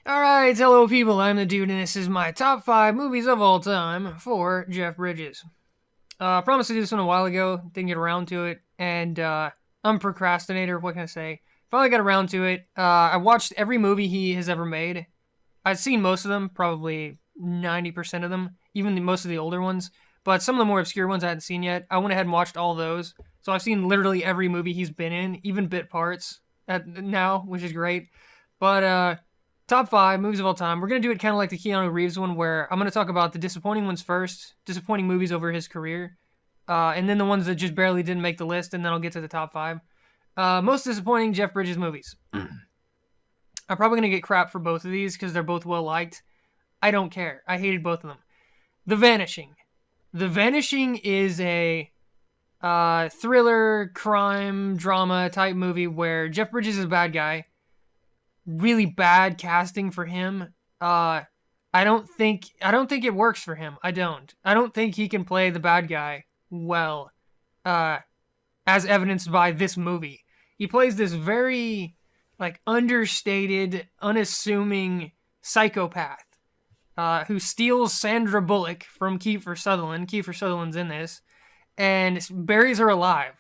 Alright, hello people, I'm the dude, and this is my top 5 movies of all time for Jeff Bridges. I promised to do this one a while ago, didn't get around to it, and I'm a procrastinator, what can I say? Finally got around to it. I watched every movie he has ever made. I've seen most of them, probably 90% of them, even most of the older ones, but some of the more obscure ones I hadn't seen yet. I went ahead and watched all those, so I've seen literally every movie he's been in, even bit parts now, which is great. But top 5 movies of all time. We're going to do it kind of like the Keanu Reeves one, where I'm going to talk about the disappointing ones first, disappointing movies over his career, and then the ones that just barely didn't make the list, and then I'll get to the top 5. Most disappointing Jeff Bridges movies. I'm probably going to get crap for both of these because they're both well liked. I don't care. I hated both of them. The Vanishing. The Vanishing is a thriller, crime, drama type movie where Jeff Bridges is a bad guy. Really bad casting for him. I don't think it works for him. I don't think he can play the bad guy well, as evidenced by this movie. He plays this very understated, unassuming psychopath who steals Sandra Bullock from Kiefer Sutherland. Kiefer Sutherland's in this, and buries her alive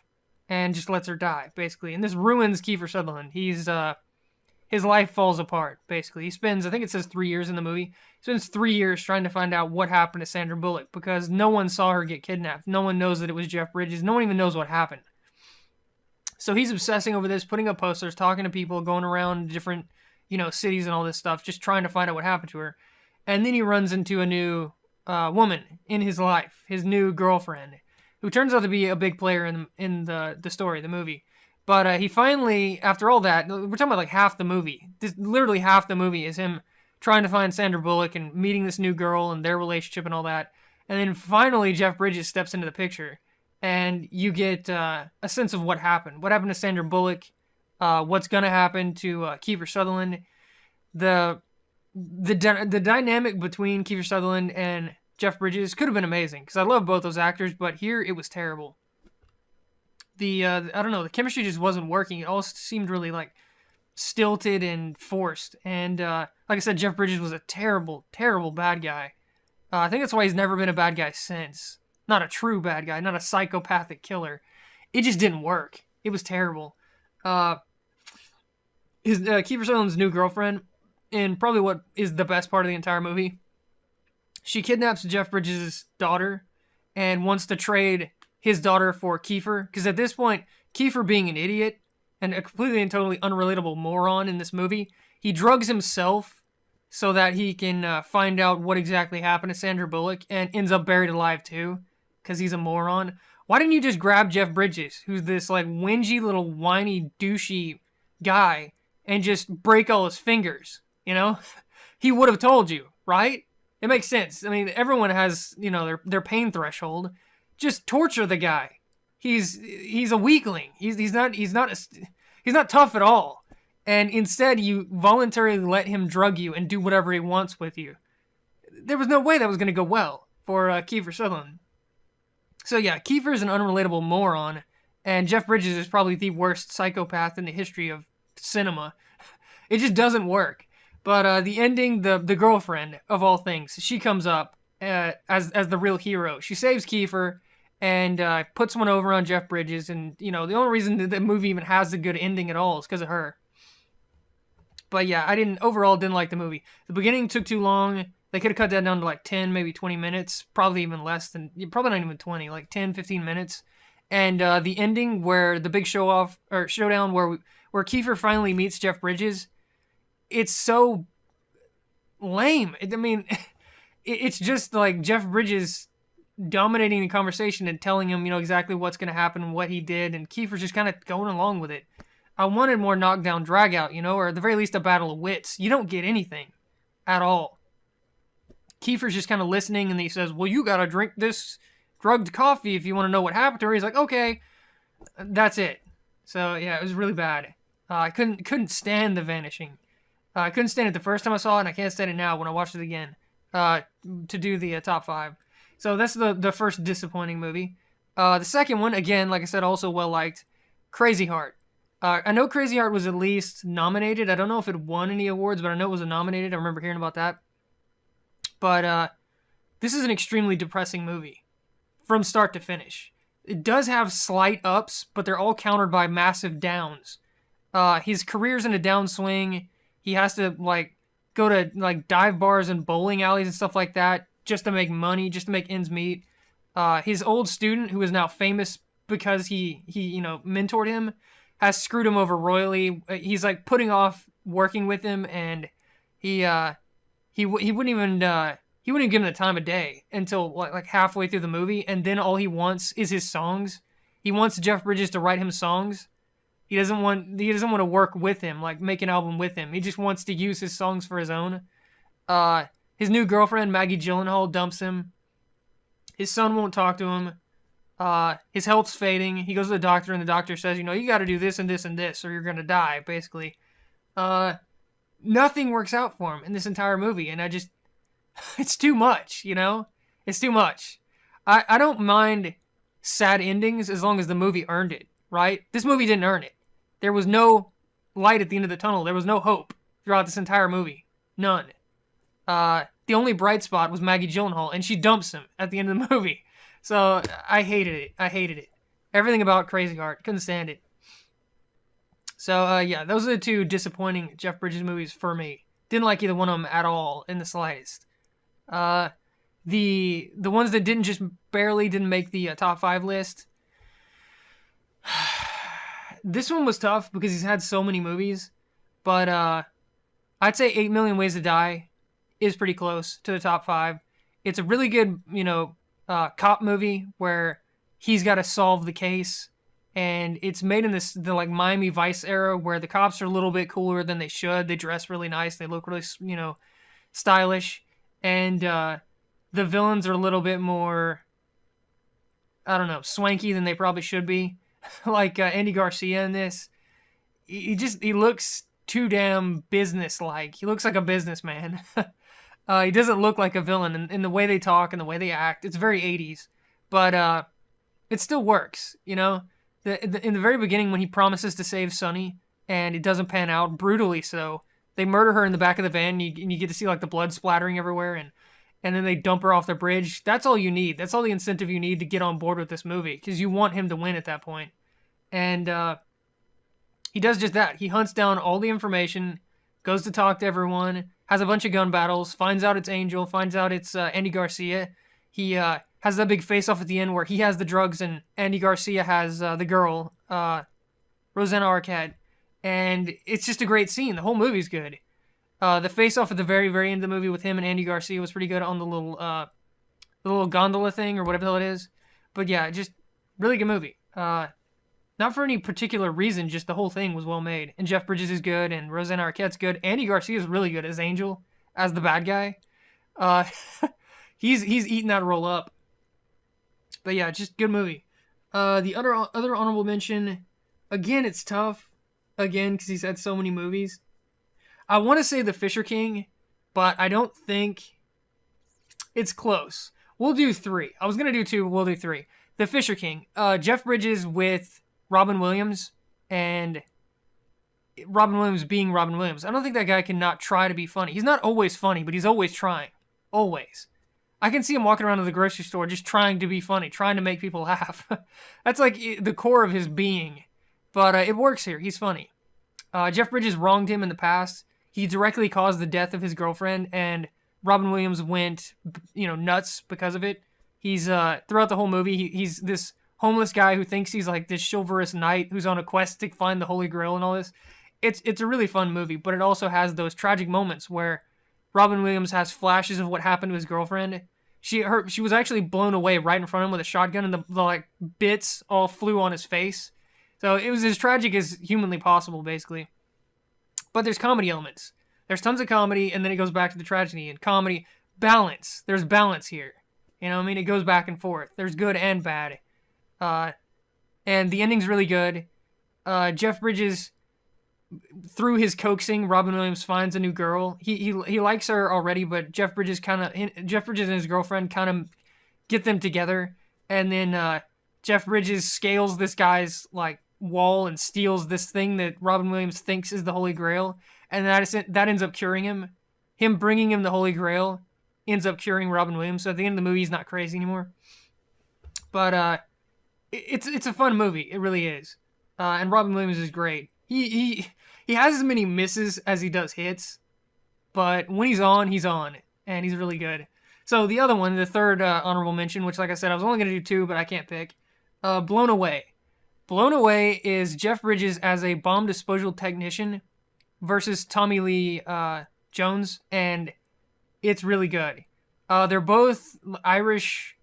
and just lets her die, basically. And this ruins Kiefer Sutherland. His life falls apart, basically. He spends, I think it says 3 years in the movie, he spends 3 years trying to find out what happened to Sandra Bullock because no one saw her get kidnapped. No one knows that it was Jeff Bridges. No one even knows what happened. So he's obsessing over this, putting up posters, talking to people, going around different, cities and all this stuff, just trying to find out what happened to her. And then he runs into a new woman in his life, his new girlfriend, who turns out to be a big player in the story, the movie. But he finally, after all that, we're talking about half the movie. Literally half the movie is him trying to find Sandra Bullock and meeting this new girl and their relationship and all that. And then finally Jeff Bridges steps into the picture. And you get a sense of what happened. What happened to Sandra Bullock. What's going to happen to Kiefer Sutherland. The dynamic between Kiefer Sutherland and Jeff Bridges could have been amazing. Because I love both those actors. But here it was terrible. I don't know, the chemistry just wasn't working. It all seemed really stilted and forced. And like I said, Jeff Bridges was a terrible, terrible bad guy. I think that's why he's never been a bad guy since. Not a true bad guy, not a psychopathic killer. It just didn't work. It was terrible. Kiefer Sutherland's new girlfriend, and probably what is the best part of the entire movie, she kidnaps Jeff Bridges' daughter and wants to trade his daughter for Kiefer, because at this point, Kiefer being an idiot and a completely and totally unrelatable moron in this movie, he drugs himself so that he can find out what exactly happened to Sandra Bullock and ends up buried alive too, because he's a moron. Why didn't you just grab Jeff Bridges, who's this whingy little whiny douchey guy, and just break all his fingers, He would have told you, right? It makes sense. I mean, everyone has, their pain threshold. Just torture the guy. He's a weakling. He's not tough at all. And instead, you voluntarily let him drug you and do whatever he wants with you. There was no way that was going to go well for Kiefer Sutherland. So yeah, Kiefer's an unrelatable moron, and Jeff Bridges is probably the worst psychopath in the history of cinema. It just doesn't work. But the ending, the girlfriend of all things, she comes up as the real hero. She saves Kiefer and puts one over on Jeff Bridges. And, the only reason that the movie even has a good ending at all is because of her. But yeah, overall didn't like the movie. The beginning took too long. They could have cut that down to 10, maybe 20 minutes. Probably even less than, probably not even 20, 10, 15 minutes. And the ending where the big showdown where Kiefer finally meets Jeff Bridges, it's so lame. It's just Jeff Bridges dominating the conversation and telling him, exactly what's going to happen and what he did, and Kiefer's just kind of going along with it. I wanted more knockdown, drag out, or at the very least a battle of wits. You don't get anything at all. Kiefer's just kind of listening, and he says, well, you got to drink this drugged coffee if you want to know what happened to her. He's like, okay, that's it. So yeah, it was really bad. I couldn't stand The Vanishing. I couldn't stand it the first time I saw it, and I can't stand it now when I watched it again to do the top 5. So that's the first disappointing movie. The second one, again, like I said, also well-liked. Crazy Heart. I know Crazy Heart was at least nominated. I don't know if it won any awards, but I know it was nominated. I remember hearing about that. But this is an extremely depressing movie from start to finish. It does have slight ups, but they're all countered by massive downs. His career's in a downswing. He has to like go to like dive bars and bowling alleys and stuff like that just to make money, just to make ends meet. His old student, who is now famous because he mentored him, has screwed him over royally. He's like putting off working with him, and he wouldn't even give him the time of day until like halfway through the movie, and then all he wants is his songs. He wants Jeff Bridges to write him songs. He doesn't want to work with him, like make an album with him. He just wants to use his songs for his own. His new girlfriend, Maggie Gyllenhaal, dumps him. His son won't talk to him. His health's fading. He goes to the doctor, and the doctor says, you got to do this and this and this, or you're gonna die, basically. Nothing works out for him in this entire movie, and it's too much, It's too much. I don't mind sad endings as long as the movie earned it, right? This movie didn't earn it. There was no light at the end of the tunnel. There was no hope throughout this entire movie. None. The only bright spot was Maggie Gyllenhaal, and she dumps him at the end of the movie. So I hated it. Everything about Crazy Heart. Couldn't stand it. So yeah, those are the two disappointing Jeff Bridges movies for me. Didn't like either one of them at all in the slightest. The ones that didn't make the top 5 list. This one was tough because he's had so many movies, but I'd say 8 Million Ways to Die is pretty close to the top 5. It's a really good, cop movie where he's got to solve the case, and it's made in the like Miami Vice era where the cops are a little bit cooler than they should. They dress really nice. They look really, stylish, and the villains are a little bit more, I don't know, swanky than they probably should be. Like Andy Garcia in this, he looks too damn business-like. He looks like a businessman. He doesn't look like a villain in the way they talk and the way they act. It's very 80s, but it still works, in the very beginning when he promises to save Sonny and it doesn't pan out, brutally so. They murder her in the back of the van, and you get to see like the blood splattering everywhere, and then they dump her off the bridge. That's all you need. That's all the incentive you need to get on board with this movie, because you want him to win at that point. And he does just that. He hunts down all the information, goes to talk to everyone, has a bunch of gun battles, finds out it's Angel, finds out it's Andy Garcia. He has that big face-off at the end where he has the drugs and Andy Garcia has the girl, Rosanna Arquette. And it's just a great scene. The whole movie's good. The face-off at the very, very end of the movie with him and Andy Garcia was pretty good on the little gondola thing or whatever the hell it is. But yeah, just really good movie. Not for any particular reason, just the whole thing was well made. And Jeff Bridges is good, and Rosanna Arquette's good. Andy Garcia is really good as Angel, as the bad guy. He's eating that role up. But yeah, just good movie. The other honorable mention, again, it's tough. Again, because he's had so many movies. I want to say The Fisher King, but I don't think it's close. We'll do 3. I was going to do 2, we'll do 3. The Fisher King. Jeff Bridges with Robin Williams, and Robin Williams being Robin Williams. I don't think that guy can not try to be funny. He's not always funny, but he's always trying. Always. I can see him walking around to the grocery store just trying to be funny, trying to make people laugh. That's like the core of his being. But it works here. He's funny. Jeff Bridges wronged him in the past. He directly caused the death of his girlfriend, and Robin Williams went, nuts because of it. He's throughout the whole movie, he's this homeless guy who thinks he's like this chivalrous knight who's on a quest to find the Holy Grail and all this. It's a really fun movie, but it also has those tragic moments where Robin Williams has flashes of what happened to his girlfriend. She was actually blown away right in front of him with a shotgun, and the like bits all flew on his face. So it was as tragic as humanly possible, basically. But there's comedy elements. There's tons of comedy, and then it goes back to the tragedy and comedy. Balance. There's balance here. It goes back and forth. There's good and bad. And the ending's really good. Jeff Bridges, through his coaxing, Robin Williams finds a new girl. He likes her already, but Jeff Bridges and his girlfriend kind of get them together, and then Jeff Bridges scales this guy's like wall and steals this thing that Robin Williams thinks is the Holy Grail, and that ends up curing him. Him bringing him the Holy Grail ends up curing Robin Williams. So at the end of the movie, he's not crazy anymore. But it's a fun movie. It really is. And Robin Williams is great. He has as many misses as he does hits, but when he's on, and he's really good. So the other one, the third honorable mention, which, like I said, I was only going to do two, but I can't pick. Blown Away. Blown Away is Jeff Bridges as a bomb disposal technician versus Tommy Lee Jones, and it's really good. They're both Irish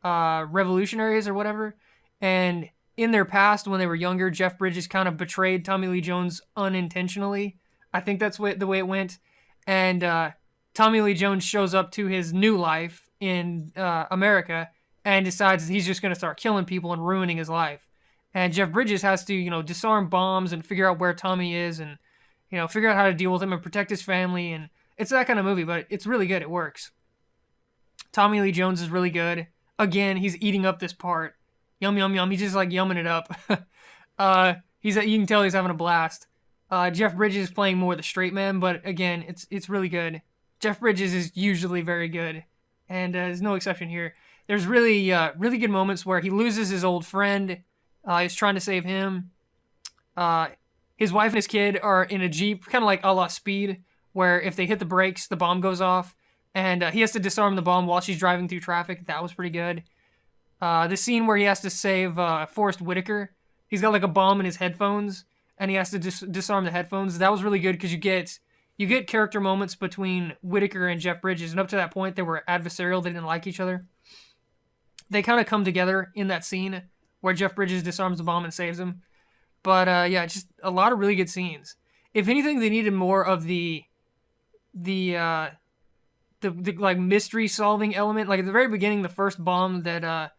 revolutionaries or whatever, and in their past, when they were younger, Jeff Bridges kind of betrayed Tommy Lee Jones unintentionally. I think that's the way it went. And Tommy Lee Jones shows up to his new life in America and decides he's just going to start killing people and ruining his life. And Jeff Bridges has to, disarm bombs and figure out where Tommy is and, figure out how to deal with him and protect his family. And it's that kind of movie, but it's really good. It works. Tommy Lee Jones is really good. Again, he's eating up this part. Yum, yum, yum. He's just like yumming it up. You can tell he's having a blast. Jeff Bridges is playing more the straight man, but again, it's really good. Jeff Bridges is usually very good, and there's no exception here. There's really good moments where he loses his old friend. He's trying to save him. His wife and his kid are in a Jeep, kind of like a la Speed, where if they hit the brakes, the bomb goes off, and he has to disarm the bomb while she's driving through traffic. That was pretty good. The scene where he has to save Forrest Whitaker, he's got like a bomb in his headphones, and he has to disarm the headphones. That was really good because you get character moments between Whitaker and Jeff Bridges, and up to that point, they were adversarial. They didn't like each other. They kind of come together in that scene where Jeff Bridges disarms the bomb and saves him. But just a lot of really good scenes. If anything, they needed more of the like mystery solving element. Like at the very beginning, the first bomb that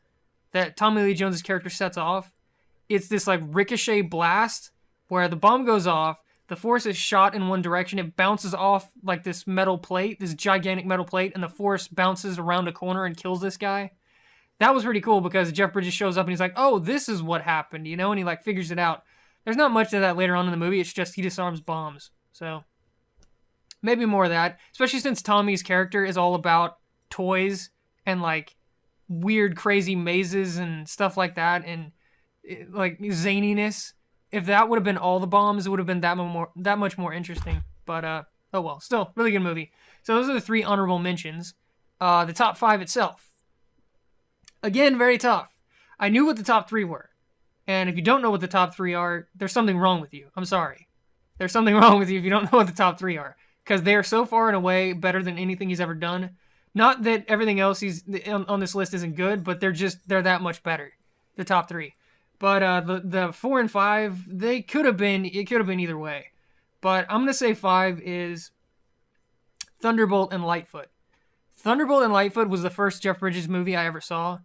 Tommy Lee Jones' character sets off, it's this like ricochet blast where the bomb goes off, the force is shot in one direction, it bounces off like this metal plate, this gigantic metal plate, and the force bounces around a corner and kills this guy. That was pretty cool because Jeff Bridges shows up and he's like, oh, this is what happened, and he like figures it out. There's not much of that later on in the movie, it's just he disarms bombs. So maybe more of that, especially since Tommy's character is all about toys and like weird, crazy mazes and stuff like that, and like zaniness. If that would have been all the bombs, it would have been that much more interesting. But oh well, still really good movie. So those are the three honorable mentions. The top five itself, again, very tough. I knew what the top three were, and if you don't know what the top three are, there's something wrong with you. I'm sorry. There's something wrong with you if you don't know what the top three are, because they are so far and away better than anything he's ever done. Not that everything else he's on this list isn't good, but they're that much better. The top three. But the 4 and 5, it could have been either way. But I'm gonna say 5 is Thunderbolt and Lightfoot. Thunderbolt and Lightfoot was the first Jeff Bridges movie I ever saw.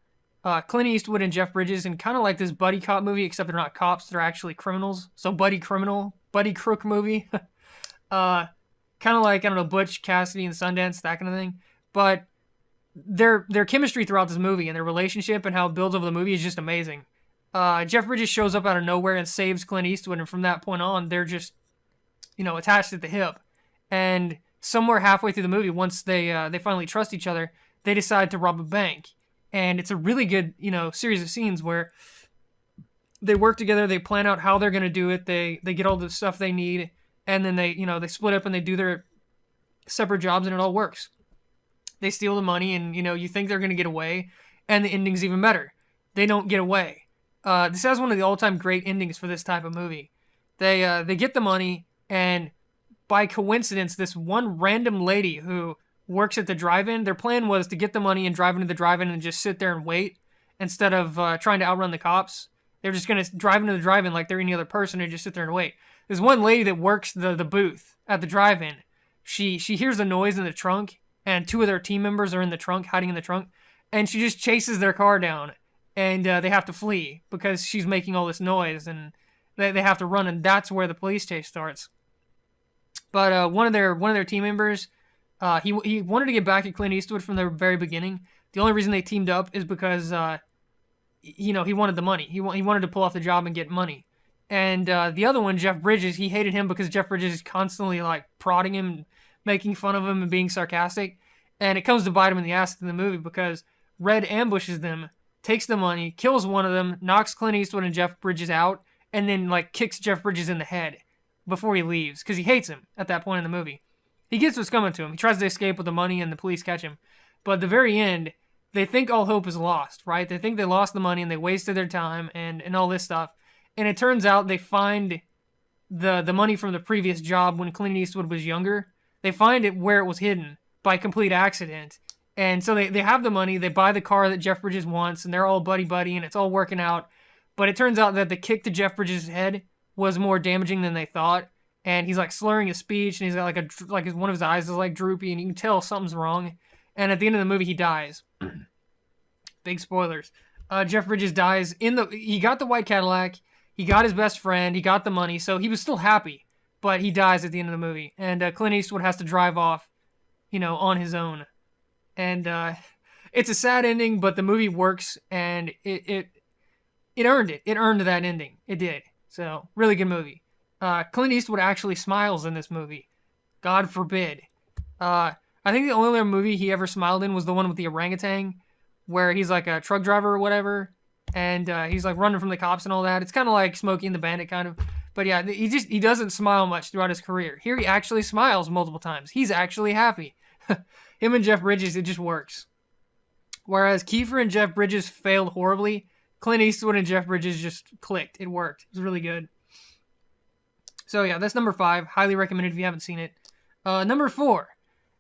Clint Eastwood and Jeff Bridges, and kind of like this buddy cop movie, except they're not cops, they're actually criminals. So buddy crook movie. Kind of like, I don't know, Butch Cassidy and Sundance, that kind of thing. But their chemistry throughout this movie and their relationship and how it builds over the movie is just amazing. Jeff Bridges shows up out of nowhere and saves Clint Eastwood, and from that point on, they're just, attached at the hip. And somewhere halfway through the movie, once they finally trust each other, they decide to rob a bank. And it's a really good, series of scenes where they work together, they plan out how they're going to do it, they get all the stuff they need, and then they split up and they do their separate jobs, and it all works. They steal the money, and, you think they're going to get away, and the ending's even better. They don't get away. This has one of the all-time great endings for this type of movie. They get the money, and by coincidence, this one random lady who works at the drive-in, their plan was to get the money and drive into the drive-in and just sit there and wait instead of trying to outrun the cops. They're just going to drive into the drive-in like they're any other person and just sit there and wait. There's one lady that works the booth at the drive-in. She hears a noise in the trunk, and two of their team members are in the trunk, hiding in the trunk, and she just chases their car down. And they have to flee because she's making all this noise, and they have to run, and that's where the police chase starts. But one of their team members, he wanted to get back at Clint Eastwood from the very beginning. The only reason they teamed up is because he wanted the money. He wanted to pull off the job and get money. And the other one, Jeff Bridges, he hated him because Jeff Bridges is constantly like prodding him, making fun of him, and being sarcastic. And it comes to bite him in the ass in the movie because Red ambushes them, takes the money, kills one of them, knocks Clint Eastwood and Jeff Bridges out, and then like kicks Jeff Bridges in the head before he leaves because he hates him at that point in the movie. He gets what's coming to him. He tries to escape with the money and the police catch him. But at the very end, they think all hope is lost, right? They think they lost the money and they wasted their time and all this stuff. And it turns out they find the money from the previous job when Clint Eastwood was younger. They find it where it was hidden by complete accident. And so they have the money, they buy the car that Jeff Bridges wants, and they're all buddy-buddy, and it's all working out. But it turns out that the kick to Jeff Bridges' head was more damaging than they thought. And he's like slurring his speech, and he's got like one of his eyes is like droopy, and you can tell something's wrong. And at the end of the movie, he dies. Big spoilers. Jeff Bridges dies he got the white Cadillac, he got his best friend, he got the money, so he was still happy. But he dies at the end of the movie, and Clint Eastwood has to drive off, on his own. And it's a sad ending, but the movie works, and it earned it. It earned that ending. It did. So, really good movie. Clint Eastwood actually smiles in this movie. God forbid. I think the only other movie he ever smiled in was the one with the orangutan, where he's like a truck driver or whatever, and he's like running from the cops and all that. It's kind of like Smokey and the Bandit, kind of. But yeah, he doesn't smile much throughout his career. Here he actually smiles multiple times. He's actually happy. Him and Jeff Bridges, it just works. Whereas Kiefer and Jeff Bridges failed horribly, Clint Eastwood and Jeff Bridges just clicked. It worked. It was really good. So yeah, that's number 5. Highly recommended if you haven't seen it. Number 4.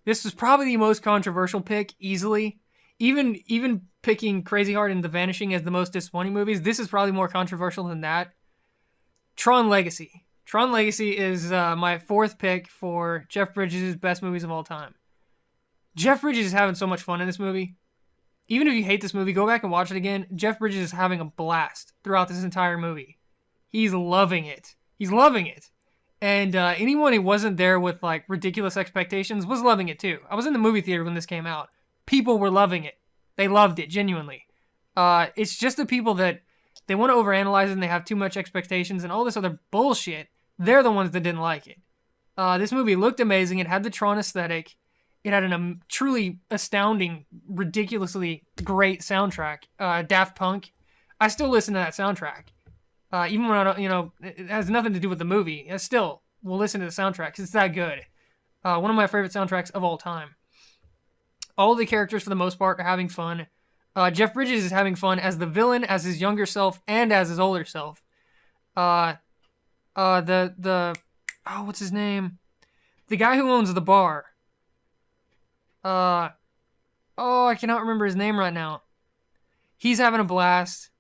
This was probably the most controversial pick, easily. Even picking Crazy Heart and The Vanishing as the most disappointing movies, this is probably more controversial than that. Tron Legacy. Tron Legacy is my 4th pick for Jeff Bridges' best movies of all time. Jeff Bridges is having so much fun in this movie. Even if you hate this movie, go back and watch it again. Jeff Bridges is having a blast throughout this entire movie. He's loving it. He's loving it. And anyone who wasn't there with like ridiculous expectations was loving it too. I was in the movie theater when this came out. People were loving it. They loved it, genuinely. It's just the people that they want to overanalyze it and they have too much expectations and all this other bullshit. They're the ones that didn't like it. This movie looked amazing. It had the Tron aesthetic. It had a truly astounding, ridiculously great soundtrack. Daft Punk. I still listen to that soundtrack. Even when I don't, it has nothing to do with the movie. I still will listen to the soundtrack because it's that good. One of my favorite soundtracks of all time. All the characters, for the most part, are having fun. Jeff Bridges is having fun as the villain, as his younger self, and as his older self. What's his name? The guy who owns the bar. I cannot remember his name right now. He's having a blast.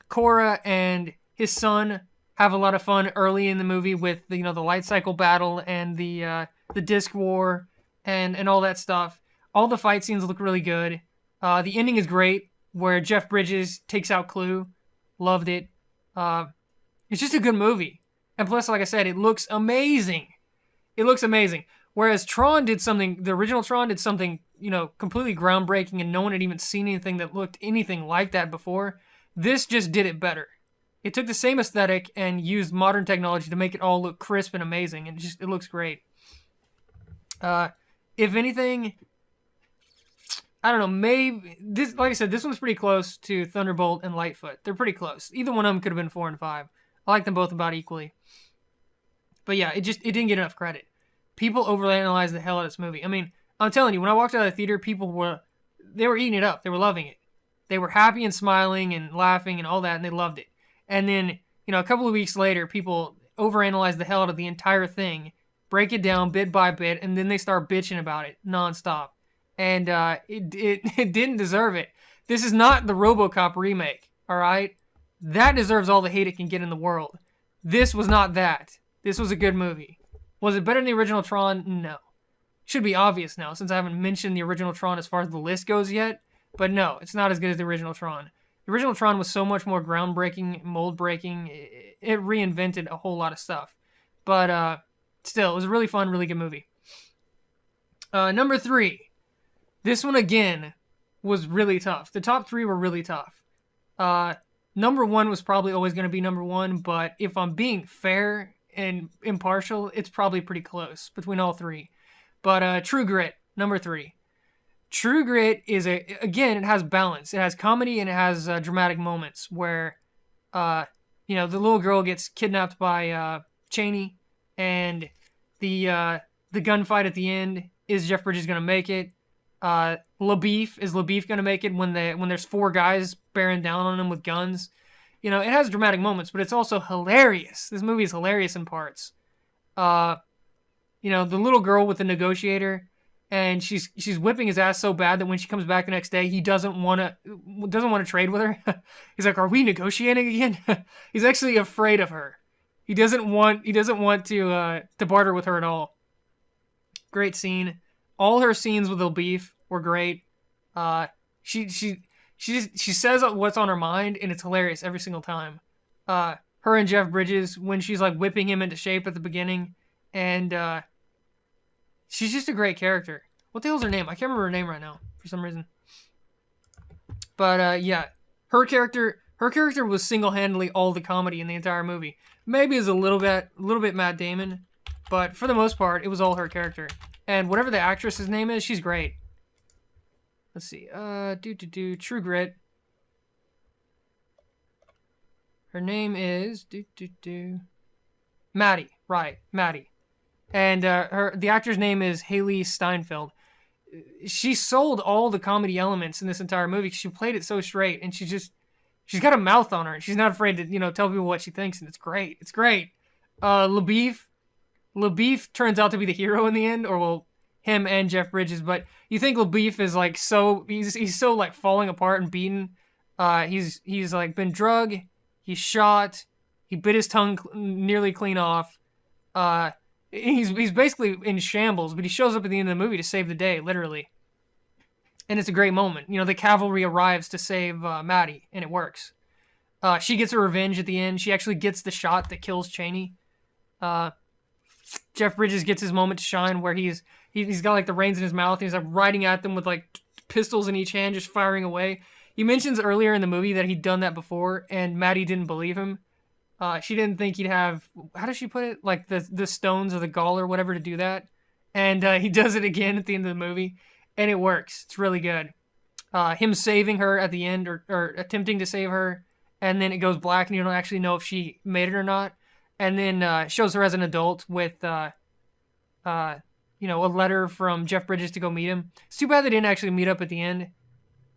Cora and his son have a lot of fun early in the movie with the light cycle battle and the disc war and all that stuff. All the fight scenes look really good. The ending is great, where Jeff Bridges takes out Clue. Loved it. It's just a good movie. And plus, like I said, it looks amazing. It looks amazing. Whereas the original Tron did something, completely groundbreaking and no one had even seen anything that looked anything like that before. This just did it better. It took the same aesthetic and used modern technology to make it all look crisp and amazing, and it looks great. If anything, I don't know, maybe this, like I said, this one's pretty close to Thunderbolt and Lightfoot. They're pretty close. Either one of them could have been 4 and 5. I like them both about equally. But yeah, it didn't get enough credit. People overanalyzed the hell out of this movie. I mean, I'm telling you, when I walked out of the theater, people were eating it up. They were loving it. They were happy and smiling and laughing and all that, and they loved it. And then, a couple of weeks later, people overanalyze the hell out of the entire thing, break it down bit by bit, and then they start bitching about it nonstop. And it didn't deserve it. This is not the RoboCop remake, all right? That deserves all the hate it can get in the world. This was not that. This was a good movie. Was it better than the original Tron? No. Should be obvious now, since I haven't mentioned the original Tron as far as the list goes yet. But no, it's not as good as the original Tron. The original Tron was so much more groundbreaking, mold-breaking. It reinvented a whole lot of stuff. But still, it was a really fun, really good movie. Number 3. This one, again, was really tough. The top 3 were really tough. Number one was probably always going to be number one, but if I'm being fair and impartial, it's probably pretty close between all three. But True Grit, number three. True Grit is again, it has balance. It has comedy and it has dramatic moments where, uh, the little girl gets kidnapped by Cheney, and the gunfight at the end, is Jeff Bridges gonna make it? LaBeef gonna make it when there's four guys bearing down on him with guns? It has dramatic moments, but it's also hilarious. This movie is hilarious in parts. Uh, the little girl with the negotiator, and she's whipping his ass so bad that when she comes back the next day, he doesn't want to trade with her. He's like, "Are we negotiating again?" He's actually afraid of her. He doesn't want to barter with her at all. Great scene. All her scenes with LaBeef were great. She says what's on her mind, and it's hilarious every single time. Her and Jeff Bridges, when she's like whipping him into shape at the beginning, and she's just a great character. What the hell's her name? I can't remember her name right now for some reason. But yeah, her character was single-handedly all the comedy in the entire movie. Maybe is a little bit Matt Damon, but for the most part, it was all her character. And whatever the actress's name is, she's great. Let's see. True Grit. Her name is Maddie. Right, Maddie. And the actor's name is Haley Steinfeld. She sold all the comedy elements in this entire movie. She played it so straight, and she's got a mouth on her, and she's not afraid to tell people what she thinks, and it's great. It's great. LaBeef turns out to be the hero in the end, or well, him and Jeff Bridges. But you think LaBeef is like he's so like falling apart and beaten. He's like been drugged. He's shot. He bit his tongue nearly clean off. He's basically in shambles, but he shows up at the end of the movie to save the day, literally. And it's a great moment. The cavalry arrives to save Maddie, and it works. She gets her revenge at the end. She actually gets the shot that kills Cheney. Jeff Bridges gets his moment to shine, where he's got like the reins in his mouth, and he's like riding at them with like pistols in each hand, just firing away. He mentions earlier in the movie that he'd done that before, and Maddie didn't believe him. She didn't think he'd have, how does she put it? Like the stones or the gall or whatever to do that. And he does it again at the end of the movie, and it works. It's really good. Him saving her at the end, or attempting to save her, and then it goes black, and you don't actually know if she made it or not. And then shows her as an adult with, a letter from Jeff Bridges to go meet him. It's too bad they didn't actually meet up at the end.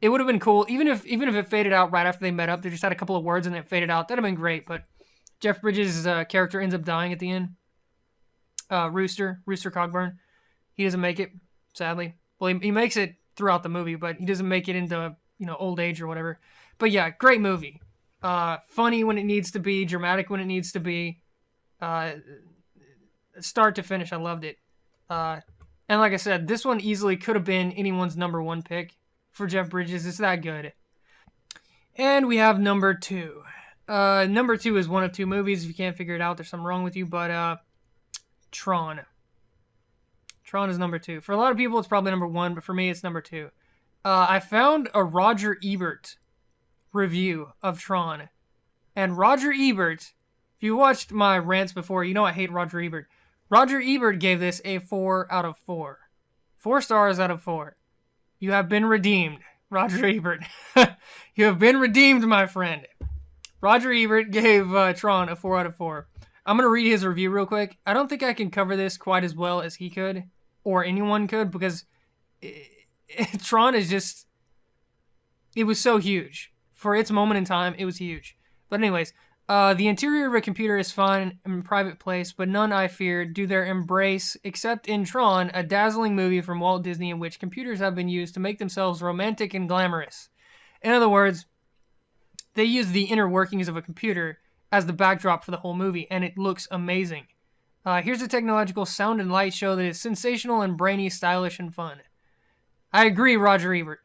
It would have been cool, even if it faded out right after they met up. They just had a couple of words and it faded out. That'd have been great, but Jeff Bridges' character ends up dying at the end. Rooster Cogburn. He doesn't make it, sadly. Well, he makes it throughout the movie, but he doesn't make it into, old age or whatever. But yeah, great movie. Funny when it needs to be, dramatic when it needs to be. Start to finish, I loved it. And like I said, this one easily could have been anyone's number one pick for Jeff Bridges. It's that good. And we have number two. Number two is one of two movies. If you can't figure it out, there's something wrong with you. But Tron. Tron is number two. For a lot of people, it's probably number one, but for me, it's number two. I found a Roger Ebert review of Tron. And Roger Ebert, if you watched my rants before, you know I hate Roger Ebert. Roger Ebert gave this a 4 out of 4. 4 stars out of 4. You have been redeemed, Roger Ebert. You have been redeemed, my friend. Roger Ebert gave Tron a 4 out of 4. I'm going to read his review real quick. I don't think I can cover this quite as well as he could, or anyone could, because Tron is just... It was so huge. For its moment in time, it was huge. But anyways, the interior of a computer is fine in private place, but none, I fear, do their embrace, except in Tron, a dazzling movie from Walt Disney in which computers have been used to make themselves romantic and glamorous. In other words, they use the inner workings of a computer as the backdrop for the whole movie, and it looks amazing. Here's a technological sound and light show that is sensational and brainy, stylish, and fun. I agree, Roger Ebert.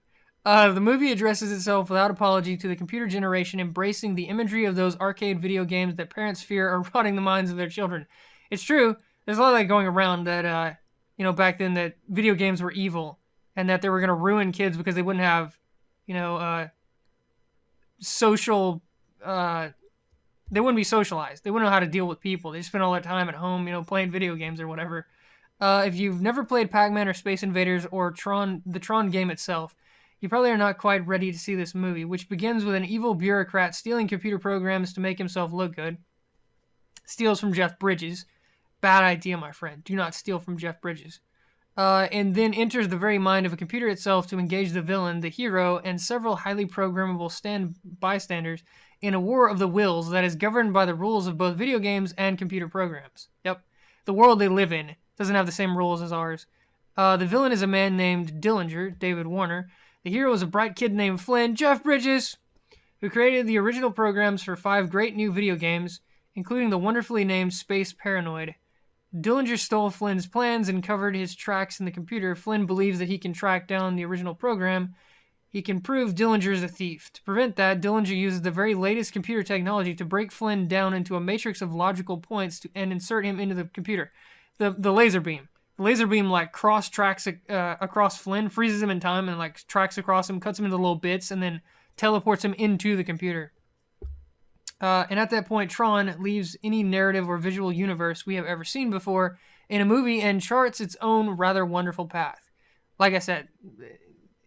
The movie addresses itself without apology to the computer generation, embracing the imagery of those arcade video games that parents fear are rotting the minds of their children. It's true. There's a lot of that going around that, back then, that video games were evil and that they were going to ruin kids because they wouldn't have, social they wouldn't be socialized. They wouldn't know how to deal with people. They just spend all their time at home, playing video games or whatever. If you've never played Pac-Man or Space Invaders or the Tron game itself, you probably are not quite ready to see this movie, which begins with an evil bureaucrat stealing computer programs to make himself look good. Steals from Jeff Bridges. Bad idea, my friend. Do not steal from Jeff Bridges. And then enters the very mind of a computer itself to engage the villain, the hero, and several highly programmable bystanders in a war of the wills that is governed by the rules of both video games and computer programs. Yep. The world they live in doesn't have the same rules as ours. The villain is a man named Dillinger, David Warner. The hero is a bright kid named Flynn, Jeff Bridges, who created the original programs for 5 great new video games, including the wonderfully named Space Paranoid. Dillinger stole Flynn's plans and covered his tracks in the computer. Flynn believes that he can track down the original program. He can prove Dillinger is a thief. To prevent that, Dillinger uses the very latest computer technology to break Flynn down into a matrix of logical points and insert him into the computer. The laser beam. The laser beam cross-tracks across Flynn, freezes him in time, and tracks across him, cuts him into little bits, and then teleports him into the computer. And at that point, Tron leaves any narrative or visual universe we have ever seen before in a movie and charts its own rather wonderful path. Like I said,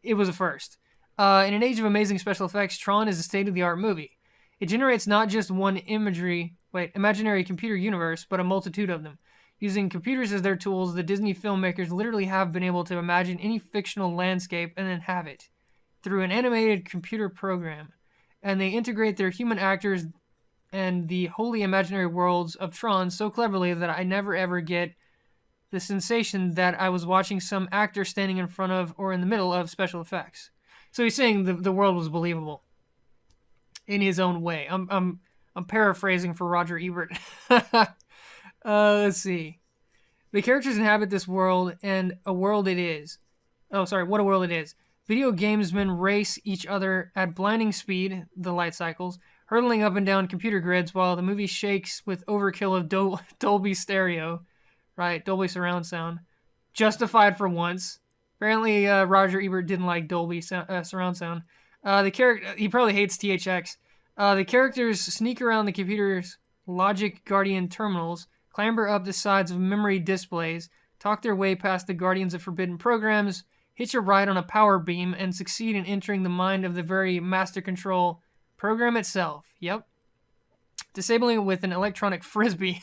it was a first. In an age of amazing special effects, Tron is a state-of-the-art movie. It generates not just one imaginary computer universe, but a multitude of them. Using computers as their tools, the Disney filmmakers literally have been able to imagine any fictional landscape and then have it through an animated computer program. And they integrate their human actors and the wholly imaginary worlds of Tron so cleverly that I never ever get the sensation that I was watching some actor standing in front of or in the middle of special effects. So he's saying the world was believable in his own way. I'm paraphrasing for Roger Ebert. Let's see. The characters inhabit this world, and a world it is. Oh, sorry, what a world it is. Video gamesmen race each other at blinding speed, the light cycles, hurtling up and down computer grids while the movie shakes with overkill of Dolby stereo, right? Dolby surround sound. Justified for once. Apparently, Roger Ebert didn't like Dolby surround sound. He probably hates THX. The characters sneak around the computer's Logic Guardian terminals, clamber up the sides of memory displays, talk their way past the Guardians of Forbidden Programs, hitch a ride on a power beam, and succeed in entering the mind of the very master control program itself. Yep. Disabling it with an electronic frisbee.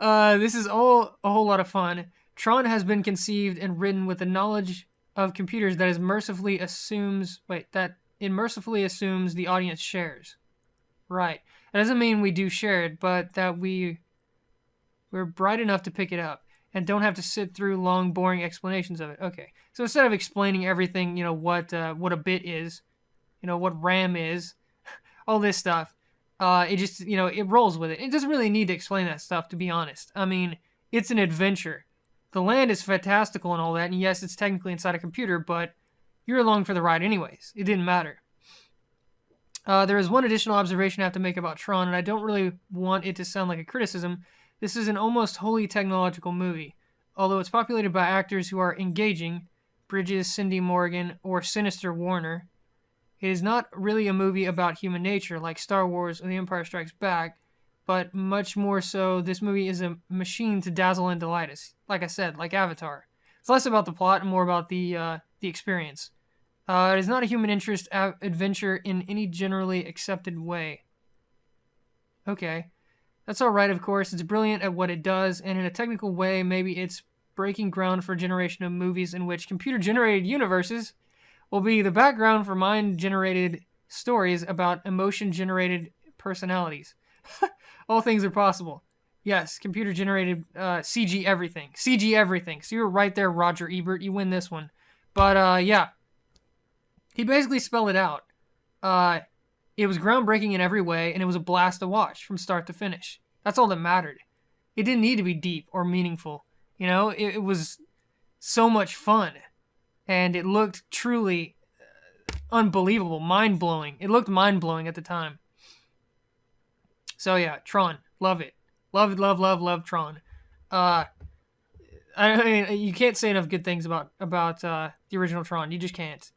This is all a whole lot of fun. Tron has been conceived and written with the knowledge of computers that it mercifully assumes the audience shares. Right. That doesn't mean we do share it, but that we're bright enough to pick it up and don't have to sit through long, boring explanations of it. Okay. So instead of explaining everything, what a bit is, what RAM is, all this stuff, it just, it rolls with it. It doesn't really need to explain that stuff, to be honest. I mean, it's an adventure. The land is fantastical and all that, and yes, it's technically inside a computer, but you're along for the ride anyways. It didn't matter. There is one additional observation I have to make about Tron, and I don't really want it to sound like a criticism. This is an almost wholly technological movie. Although it's populated by actors who are engaging, Bridges, Cindy Morgan, or Sinister Warner, it is not really a movie about human nature like Star Wars or The Empire Strikes Back, but much more so, this movie is a machine to dazzle and delight us. Like I said, like Avatar. It's less about the plot and more about the experience. It is not a human interest adventure in any generally accepted way. Okay. That's alright, of course. It's brilliant at what it does, and in a technical way, maybe it's breaking ground for a generation of movies in which computer-generated universes will be the background for mind-generated stories about emotion-generated personalities. All things are possible. Yes, computer-generated CG everything. CG everything. So you're right there, Roger Ebert. You win this one. But, yeah. He basically spelled it out. It was groundbreaking in every way, and it was a blast to watch from start to finish. That's all that mattered. It didn't need to be deep or meaningful. It was so much fun. And it looked truly unbelievable, mind-blowing. It looked mind-blowing at the time. So yeah, Tron. Love it. Love, love, love, love Tron. I mean, you can't say enough good things about the original Tron. You just can't.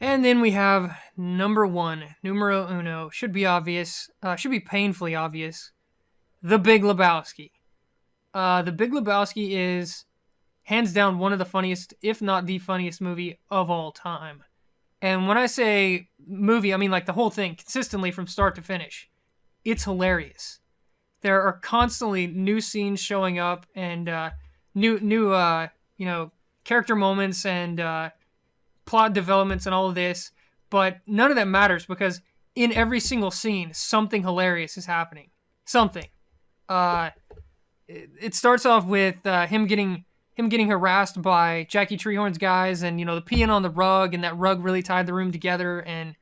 And then we have number one, numero uno, should be obvious, should be painfully obvious, The Big Lebowski. The Big Lebowski is hands down one of the funniest, if not the funniest movie of all time. And when I say movie, I mean like the whole thing, consistently from start to finish. It's hilarious. There are constantly new scenes showing up and new character moments and plot developments and all of this, but none of that matters because in every single scene, something hilarious is happening. Something. It starts off with him getting harassed by Jackie Treehorn's guys, and the peeing on the rug, and that rug really tied the room together, and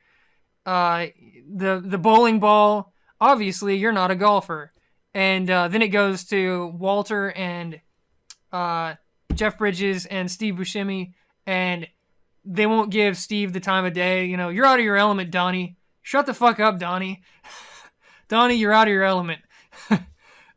the bowling ball. Obviously, you're not a golfer, and then it goes to Walter and Jeff Bridges and Steve Buscemi, and they won't give Steve the time of day. You're out of your element, Donnie. Shut the fuck up, Donnie. Donnie, you're out of your element.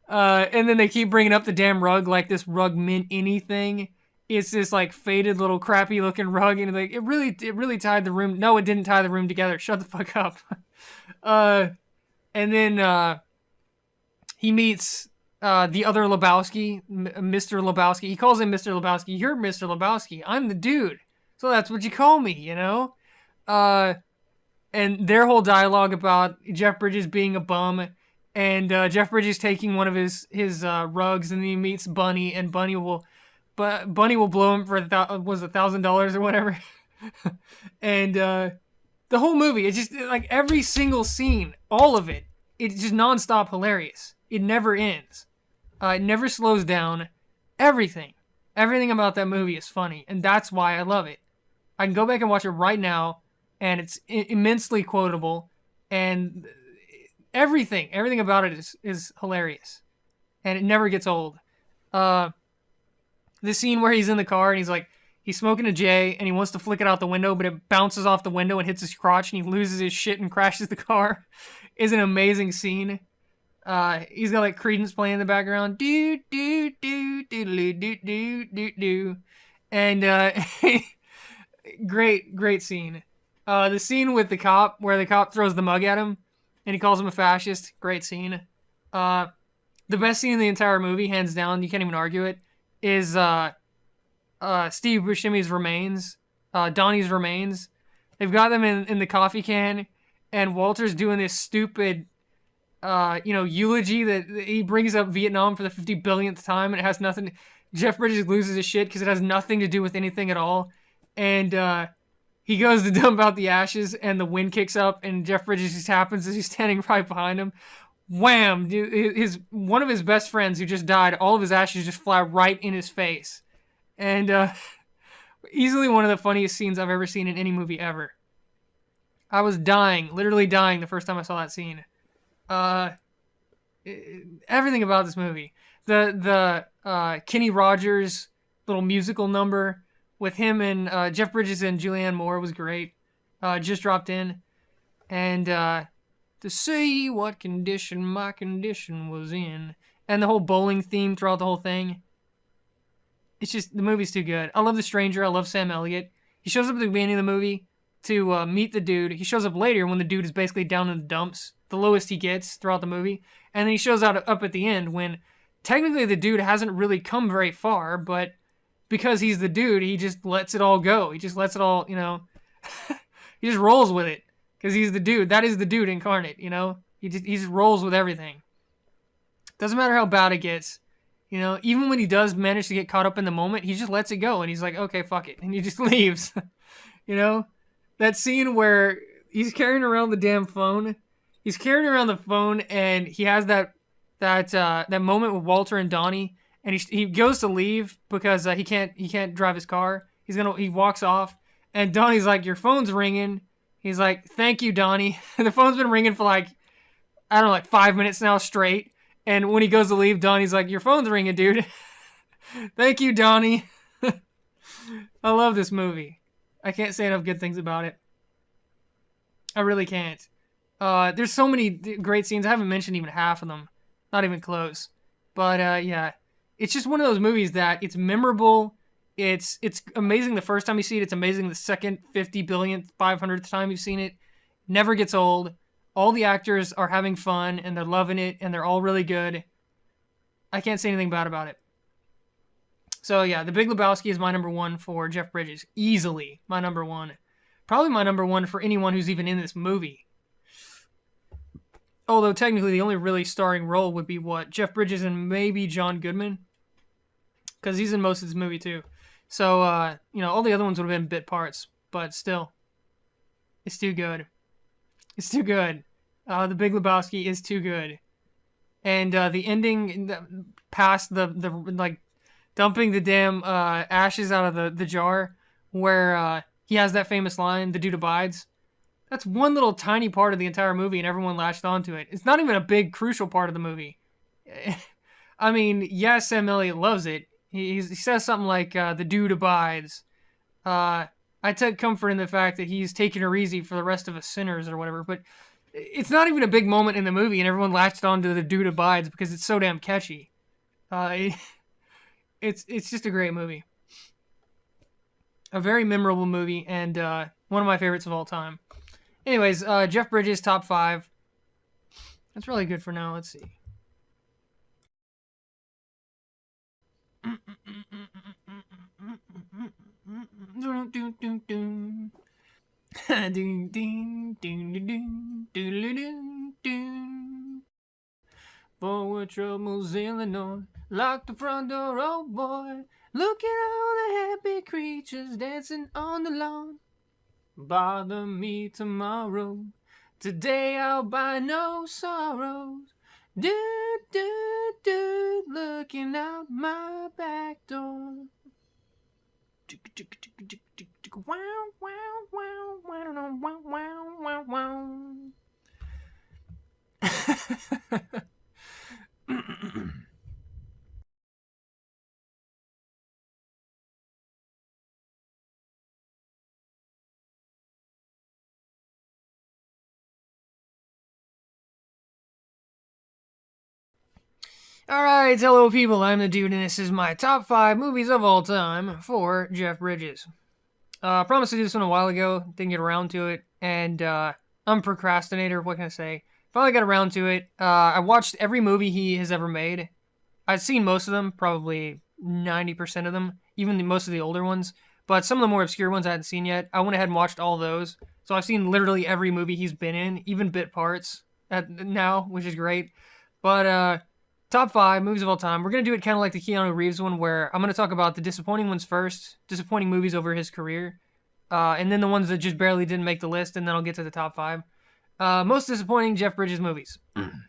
And then they keep bringing up the damn rug like this rug meant anything. It's this like faded little crappy looking rug, and like it really tied the room. No, it didn't tie the room together. Shut the fuck up. And then he meets the other Lebowski, Mr. Lebowski. He calls him Mr. Lebowski. You're Mr. Lebowski. I'm the dude. So that's what you call me, And their whole dialogue about Jeff Bridges being a bum, and Jeff Bridges taking one of his rugs, and then he meets Bunny, and Bunny will blow him for $1,000 or whatever. And the whole movie, it's just like every single scene, all of it, it's just nonstop hilarious. It never ends. It never slows down. Everything about that movie is funny, and that's why I love it. I can go back and watch it right now, and it's immensely quotable, and everything about it is hilarious, and it never gets old. The scene where he's in the car and he's smoking a J and he wants to flick it out the window, but it bounces off the window and hits his crotch, and he loses his shit and crashes the car is an amazing scene. He's got like Creedence playing in the background, do do do do do do do do, and great scene. The scene with the cop where the cop throws the mug at him and he calls him a fascist, great scene. The best scene in the entire movie, hands down, you can't even argue it, is Steve Buscemi's remains, Donnie's remains. They've got them in the coffee can, and Walter's doing this stupid eulogy that he brings up Vietnam for the 50 billionth time, and it has nothing. Jeff Bridges loses his shit because it has nothing to do with anything at all. And he goes to dump out the ashes, and the wind kicks up, and Jeff Bridges just happens as he's standing right behind him. Wham! Dude, one of his best friends who just died, all of his ashes just fly right in his face. And easily one of the funniest scenes I've ever seen in any movie ever. I was literally dying the first time I saw that scene. Everything about this movie. The Kenny Rogers little musical number with him and Jeff Bridges and Julianne Moore was great. Just dropped in. And to see what condition my condition was in. And the whole bowling theme throughout the whole thing. It's just, the movie's too good. I love The Stranger. I love Sam Elliott. He shows up at the beginning of the movie to meet the dude. He shows up later when the dude is basically down in the dumps. The lowest he gets throughout the movie. And then he shows up at the end when technically the dude hasn't really come very far, but because he's the dude, he just lets it all go. He just lets it all, he just rolls with it. Because he's the dude. That is the dude incarnate, He just rolls with everything. Doesn't matter how bad it gets. Even when he does manage to get caught up in the moment, he just lets it go. And he's like, okay, fuck it. And he just leaves. That scene where he's carrying around the damn phone. He's carrying around the phone, and he has that moment with Walter and Donnie. And he goes to leave because he can't drive his car. He walks off. And Donnie's like, your phone's ringing. He's like, thank you, Donnie. The phone's been ringing for 5 minutes now straight. And when he goes to leave, Donnie's like, your phone's ringing, dude. Thank you, Donnie. I love this movie. I can't say enough good things about it. I really can't. There's so many great scenes. I haven't mentioned even half of them. Not even close. But, yeah. It's just one of those movies that it's memorable It's amazing the first time you see it. It's amazing the second, 50 billionth, 500th time you've seen it. Never gets old. All the actors are having fun and they're loving it and they're all really good. I can't say anything bad about it. So yeah, The Big Lebowski is my number one for Jeff Bridges. Easily my number one. Probably my number one for anyone who's even in this movie. Although technically the only really starring role would be Jeff Bridges and maybe John Goodman. Because he's in most of this movie too. So, all the other ones would have been bit parts. But still, it's too good. It's too good. The Big Lebowski is too good. And the ending past the like dumping the damn ashes out of the jar where he has that famous line, "The dude abides." That's one little tiny part of the entire movie and everyone latched onto it. It's not even a big crucial part of the movie. I mean, yes, Sam Elliott loves it. He says something like, "The dude abides." I take comfort in the fact that he's taking her easy for the rest of us sinners or whatever, but it's not even a big moment in the movie and everyone latched onto "The dude abides" because it's so damn catchy. It's just a great movie. A very memorable movie and one of my favorites of all time. Anyways, Jeff Bridges, top 5. That's really good for now. Let's see. Forward troubles, Illinois. Lock the front door, oh boy. Look at all the happy creatures dancing on the lawn. Bother me tomorrow. Today I'll buy no sorrows. Do, do, do, looking out my back door. Wow, wow, wow, wow, wow, wow, wow, wow. Alright, hello people, I'm the dude, and this is my top 5 movies of all time for Jeff Bridges. I promised to do this one a while ago, didn't get around to it, and I'm a procrastinator, what can I say? Finally got around to it. I watched every movie he has ever made. I've seen most of them, probably 90% of them, even most of the older ones, but some of the more obscure ones I hadn't seen yet. I went ahead and watched all those, so I've seen literally every movie he's been in, even bit parts now, which is great. But, top 5 movies of all time. We're going to do it kind of like the Keanu Reeves one, where I'm going to talk about the disappointing ones first, disappointing movies over his career, and then the ones that just barely didn't make the list, and then I'll get to the top 5. Most disappointing Jeff Bridges movies. I'm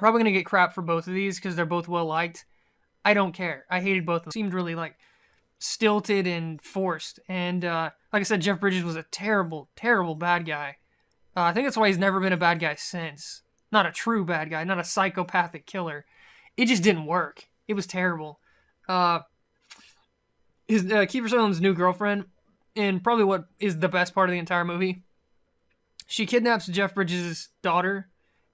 probably going to get crap for both of these because they're both well-liked. I don't care. I hated both of them. Seemed really, stilted and forced. And, like I said, Jeff Bridges was a terrible, terrible bad guy. I think that's why he's never been a bad guy since. Not a true bad guy, not a psychopathic killer. It just didn't work. It was terrible. Kiefer Sutherland's new girlfriend, and probably what is the best part of the entire movie, she kidnaps Jeff Bridges' daughter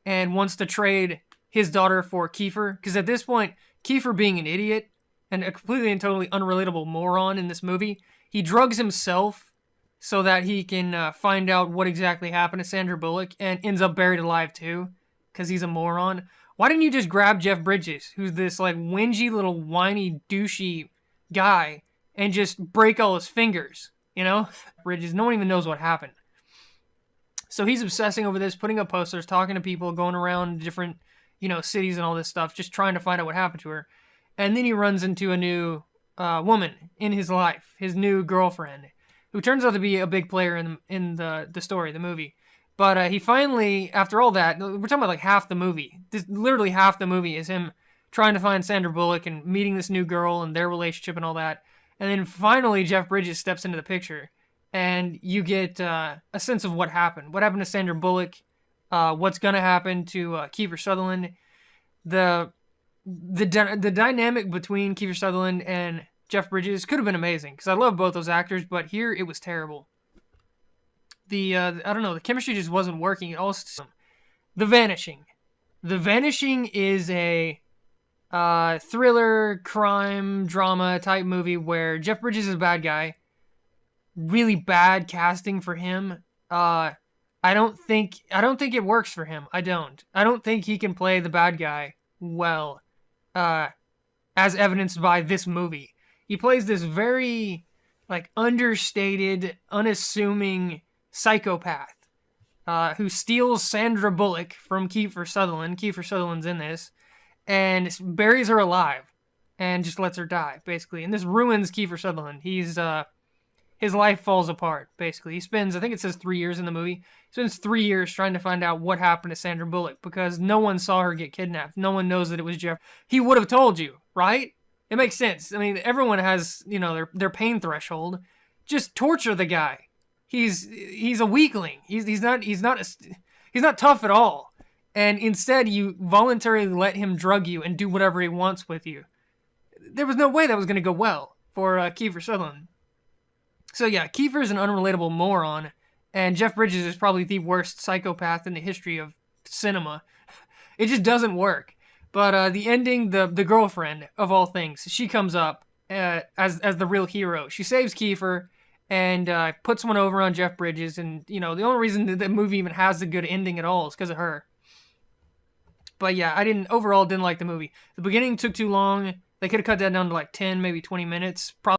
and wants to trade his daughter for Kiefer, because at this point, Kiefer being an idiot and a completely and totally unrelatable moron in this movie, he drugs himself so that he can find out what exactly happened to Sandra Bullock and ends up buried alive too. Because he's a moron. Why didn't you just grab Jeff Bridges, who's this whingy little whiny douchey guy, and just break all his fingers, Bridges, no one even knows what happened. So he's obsessing over this, putting up posters, talking to people, going around different, cities and all this stuff, just trying to find out what happened to her. And then he runs into a new woman in his life, his new girlfriend, who turns out to be a big player in the story, the movie. But he finally, after all that, we're talking about half the movie. Literally half the movie is him trying to find Sandra Bullock and meeting this new girl and their relationship and all that. And then finally Jeff Bridges steps into the picture. And you get a sense of what happened. What happened to Sandra Bullock. What's going to happen to Kiefer Sutherland. The dynamic between Kiefer Sutherland and Jeff Bridges could have been amazing. Because I love both those actors. But here it was terrible. I don't know, the chemistry just wasn't working. The Vanishing. The Vanishing is a thriller, crime, drama type movie where Jeff Bridges is a bad guy. Really bad casting for him. I don't think it works for him. I don't think he can play the bad guy well. As evidenced by this movie. He plays this very like understated, unassuming psychopath who steals Sandra Bullock from Kiefer Sutherland. Kiefer Sutherland's in this, and buries her alive and just lets her die, basically. And this ruins Kiefer Sutherland. His life falls apart, basically. He spends, I think it says 3 years in the movie, he spends 3 years trying to find out what happened to Sandra Bullock because no one saw her get kidnapped. No one knows that it was Jeff. He would have told you, right? It makes sense. I mean, everyone has, their pain threshold. Just torture the guy. He's a weakling. He's not tough at all. And instead, you voluntarily let him drug you and do whatever he wants with you. There was no way that was going to go well for Kiefer Sutherland. So yeah, Kiefer's an unrelatable moron, and Jeff Bridges is probably the worst psychopath in the history of cinema. It just doesn't work. But the ending, the girlfriend of all things, she comes up as the real hero. She saves Kiefer and puts one over on Jeff Bridges, and the only reason that the movie even has a good ending at all is because of her. But yeah, overall didn't like the movie. The beginning took too long. They could have cut that down to like 10, maybe 20 minutes. Probably